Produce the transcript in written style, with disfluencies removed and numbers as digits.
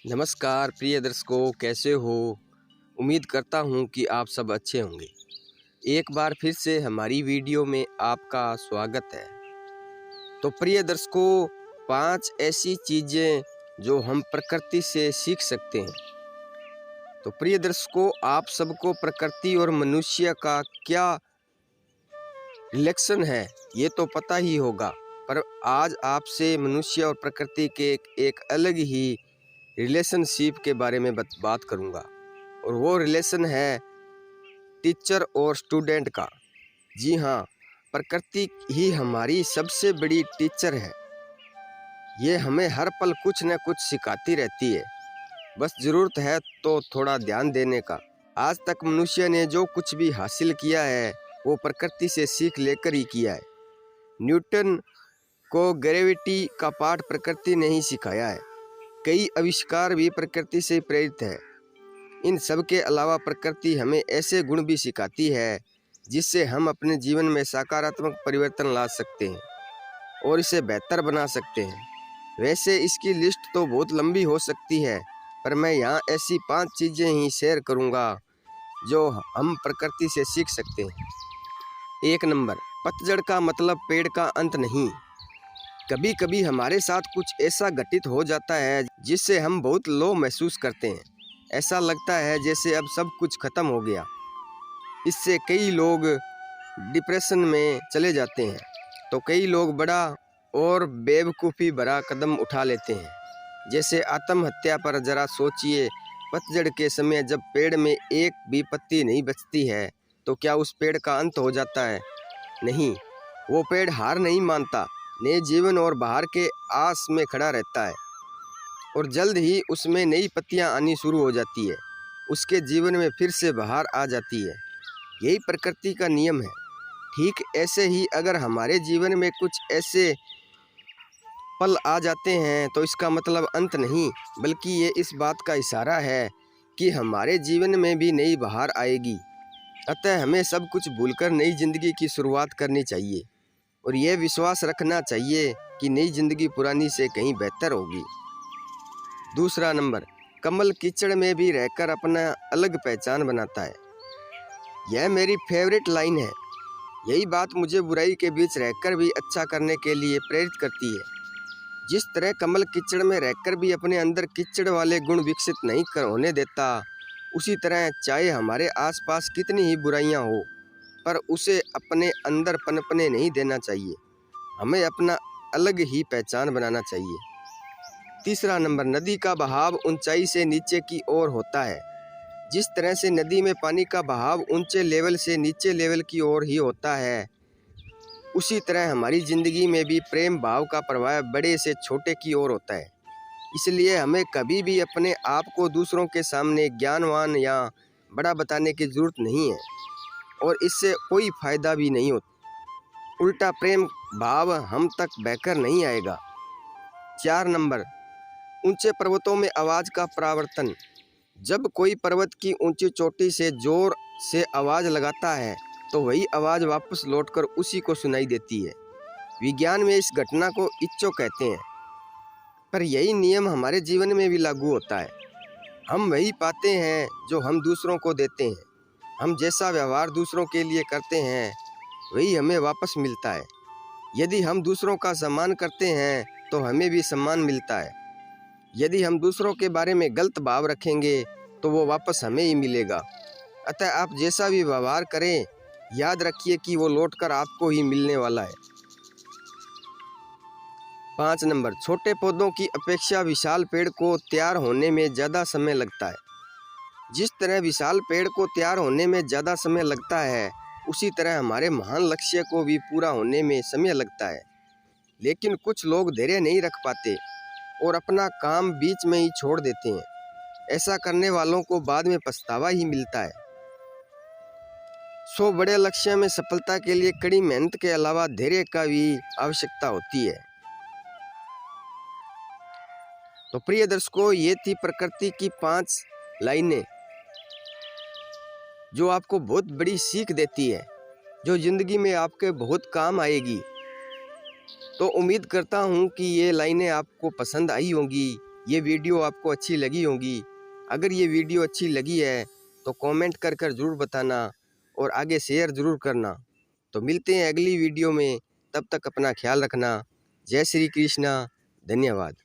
नमस्कार प्रिय दर्शकों, कैसे हो। उम्मीद करता हूँ कि आप सब अच्छे होंगे। एक बार फिर से हमारी वीडियो में आपका स्वागत है। तो प्रिय दर्शकों, 5 ऐसी चीज़ें जो हम प्रकृति से सीख सकते हैं। तो प्रिय दर्शकों, आप सबको प्रकृति और मनुष्य का क्या रिलेशन है ये तो पता ही होगा, पर आज आपसे मनुष्य और प्रकृति के एक अलग ही रिलेशनशिप के बारे में बात करूंगा, और वो रिलेशन है टीचर और स्टूडेंट का। जी हाँ, प्रकृति ही हमारी सबसे बड़ी टीचर है। ये हमें हर पल कुछ न कुछ सिखाती रहती है, बस ज़रूरत है तो थोड़ा ध्यान देने का। आज तक मनुष्य ने जो कुछ भी हासिल किया है वो प्रकृति से सीख लेकर ही किया है। न्यूटन को ग्रेविटी का पाठ प्रकृति ने ही सिखाया है। कई आविष्कार भी प्रकृति से प्रेरित है। इन सब के अलावा प्रकृति हमें ऐसे गुण भी सिखाती है जिससे हम अपने जीवन में सकारात्मक परिवर्तन ला सकते हैं और इसे बेहतर बना सकते हैं। वैसे इसकी लिस्ट तो बहुत लंबी हो सकती है, पर मैं यहाँ ऐसी 5 चीज़ें ही शेयर करूँगा जो हम प्रकृति से सीख सकते हैं। 1 नंबर, पतझड़ का मतलब पेड़ का अंत नहीं। कभी कभी हमारे साथ कुछ ऐसा घटित हो जाता है जिससे हम बहुत लो महसूस करते हैं। ऐसा लगता है जैसे अब सब कुछ खत्म हो गया। इससे कई लोग डिप्रेशन में चले जाते हैं, तो कई लोग बड़ा और बेवकूफ़ी भरा कदम उठा लेते हैं, जैसे आत्महत्या। पर जरा सोचिए, पतझड़ के समय जब पेड़ में एक भी पत्ती नहीं बचती है तो क्या उस पेड़ का अंत हो जाता है? नहीं, वो पेड़ हार नहीं मानता, नए जीवन और बाहर के आस में खड़ा रहता है, और जल्द ही उसमें नई पत्तियां आनी शुरू हो जाती है। उसके जीवन में फिर से बाहर आ जाती है। यही प्रकृति का नियम है। ठीक ऐसे ही अगर हमारे जीवन में कुछ ऐसे पल आ जाते हैं तो इसका मतलब अंत नहीं, बल्कि ये इस बात का इशारा है कि हमारे जीवन में भी नई बहार आएगी। अतः हमें सब कुछ भूलकर नई जिंदगी की शुरुआत करनी चाहिए और ये विश्वास रखना चाहिए कि नई जिंदगी पुरानी से कहीं बेहतर होगी। दूसरा नंबर, कमल कीचड़ में भी रहकर अपना अलग पहचान बनाता है। यह मेरी फेवरेट लाइन है। यही बात मुझे बुराई के बीच रहकर भी अच्छा करने के लिए प्रेरित करती है। जिस तरह कमल कीचड़ में रहकर भी अपने अंदर कीचड़ वाले गुण विकसित नहीं होने देता, उसी तरह चाहे हमारे आसपास कितनी ही बुराइयां हो, पर उसे अपने अंदर पनपने नहीं देना चाहिए। हमें अपना अलग ही पहचान बनाना चाहिए। तीसरा नंबर, नदी का बहाव ऊंचाई से नीचे की ओर होता है। जिस तरह से नदी में पानी का बहाव ऊंचे लेवल से नीचे लेवल की ओर ही होता है, उसी तरह हमारी ज़िंदगी में भी प्रेम भाव का प्रभाव बड़े से छोटे की ओर होता है। इसलिए हमें कभी भी अपने आप को दूसरों के सामने ज्ञानवान या बड़ा बताने की ज़रूरत नहीं है, और इससे कोई फ़ायदा भी नहीं होता। उल्टा प्रेम भाव हम तक बहकर नहीं आएगा। 4 नंबर, ऊंचे पर्वतों में आवाज़ का परावर्तन। जब कोई पर्वत की ऊंची चोटी से जोर से आवाज़ लगाता है तो वही आवाज़ वापस लौटकर उसी को सुनाई देती है। विज्ञान में इस घटना को इच्चो कहते हैं, पर यही नियम हमारे जीवन में भी लागू होता है। हम वही पाते हैं जो हम दूसरों को देते हैं। हम जैसा व्यवहार दूसरों के लिए करते हैं वही हमें वापस मिलता है। यदि हम दूसरों का सम्मान करते हैं तो हमें भी सम्मान मिलता है। यदि हम दूसरों के बारे में गलत भाव रखेंगे तो वो वापस हमें ही मिलेगा। अतः आप जैसा भी व्यवहार करें, याद रखिए कि वो लौटकर आपको ही मिलने वाला है। 5 नंबर, छोटे पौधों की अपेक्षा विशाल पेड़ को तैयार होने में ज़्यादा समय लगता है। जिस तरह विशाल पेड़ को तैयार होने में ज़्यादा समय लगता है, उसी तरह हमारे महान लक्ष्य को भी पूरा होने में समय लगता है। लेकिन कुछ लोग धैर्य नहीं रख पाते और अपना काम बीच में ही छोड़ देते हैं। ऐसा करने वालों को बाद में पछतावा ही मिलता है। बड़े लक्ष्य में सफलता के लिए कड़ी मेहनत के अलावा धैर्य का भी आवश्यकता होती है। तो प्रिय दर्शकों, ये थी प्रकृति की 5 लाइनें जो आपको बहुत बड़ी सीख देती है, जो जिंदगी में आपके बहुत काम आएगी। तो उम्मीद करता हूँ कि ये लाइनें आपको पसंद आई होंगी। ये वीडियो आपको अच्छी लगी होगी। अगर ये वीडियो अच्छी लगी है तो कमेंट कर कर ज़रूर बताना और आगे शेयर ज़रूर करना। तो मिलते हैं अगली वीडियो में, तब तक अपना ख्याल रखना। जय श्री कृष्णा, धन्यवाद।